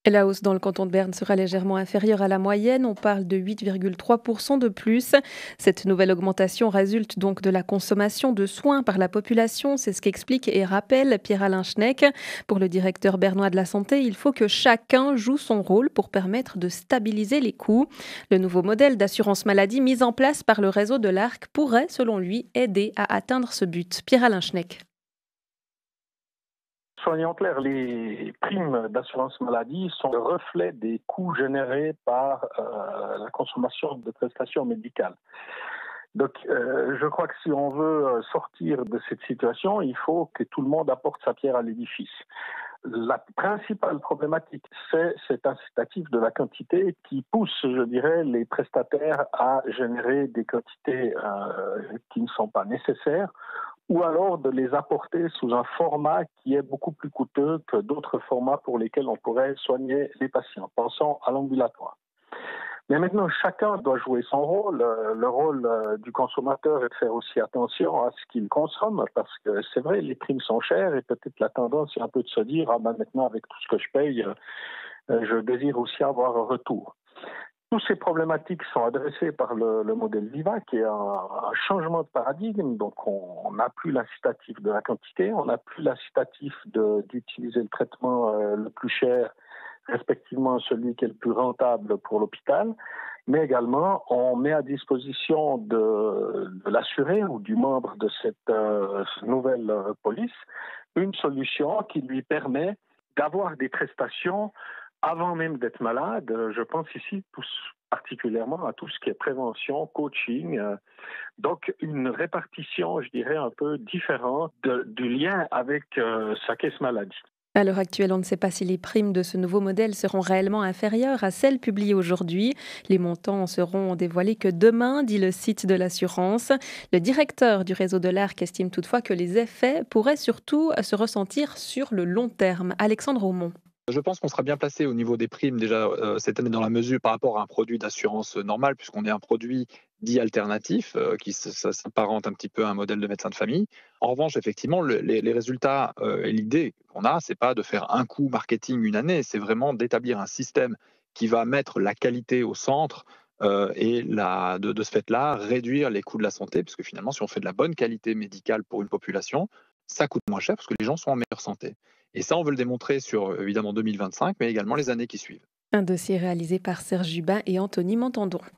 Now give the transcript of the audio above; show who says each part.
Speaker 1: Et la hausse dans le canton de Berne sera légèrement inférieure à la moyenne. On parle de 8,3% de plus. Cette nouvelle augmentation résulte donc de la consommation de soins par la population. C'est ce qu'explique et rappelle Pierre-Alain Schneck. Pour le directeur bernois de la santé, il faut que chacun joue son rôle pour permettre de stabiliser les coûts. Le nouveau modèle d'assurance maladie mis en place par le réseau de l'ARC pourrait, selon lui, aider à atteindre ce but. Pierre-Alain Schneck.
Speaker 2: Soyons clairs, les primes d'assurance maladie sont le reflet des coûts générés par la consommation de prestations médicales. Donc, je crois que si on veut sortir de cette situation, il faut que tout le monde apporte sa pierre à l'édifice. La principale problématique, c'est cet incitatif de la quantité qui pousse, je dirais, les prestataires à générer des quantités qui ne sont pas nécessaires ou alors de les apporter sous un format qui est beaucoup plus coûteux que d'autres formats pour lesquels on pourrait soigner les patients. Pensons à l'ambulatoire. Mais maintenant, chacun doit jouer son rôle. Le rôle du consommateur est de faire aussi attention à ce qu'il consomme, parce que c'est vrai, les primes sont chères et peut-être la tendance est un peu de se dire, ah ben maintenant avec tout ce que je paye, je désire aussi avoir un retour. Toutes ces problématiques sont adressées par le modèle Viva, qui est un changement de paradigme. Donc, on n'a plus l'incitatif de la quantité, on n'a plus l'incitatif d'utiliser le traitement le plus cher, respectivement celui qui est le plus rentable pour l'hôpital, mais également on met à disposition de l'assuré ou du membre de cette nouvelle police une solution qui lui permet d'avoir des prestations avant même d'être malade. Je pense ici particulièrement à tout ce qui est prévention, coaching, donc une répartition, je dirais, un peu différente du lien avec sa caisse maladie.
Speaker 1: À l'heure actuelle, on ne sait pas si les primes de ce nouveau modèle seront réellement inférieures à celles publiées aujourd'hui. Les montants seront dévoilés que demain, dit le site de l'assurance. Le directeur du réseau de l'ARC estime toutefois que les effets pourraient surtout se ressentir sur le long terme. Alexandre Aumont.
Speaker 3: Je pense qu'on sera bien placé au niveau des primes déjà cette année dans la mesure par rapport à un produit d'assurance normal, puisqu'on est un produit dit alternatif qui s'apparente un petit peu à un modèle de médecin de famille. En revanche, effectivement, les résultats et l'idée qu'on a, c'est pas de faire un coup marketing une année, c'est vraiment d'établir un système qui va mettre la qualité au centre et de ce fait-là, réduire les coûts de la santé, puisque finalement, si on fait de la bonne qualité médicale pour une population, ça coûte moins cher parce que les gens sont en meilleure santé. Et ça, on veut le démontrer sur évidemment 2025, mais également les années qui suivent.
Speaker 1: Un dossier réalisé par Serge Jubin et Anthony Montandon.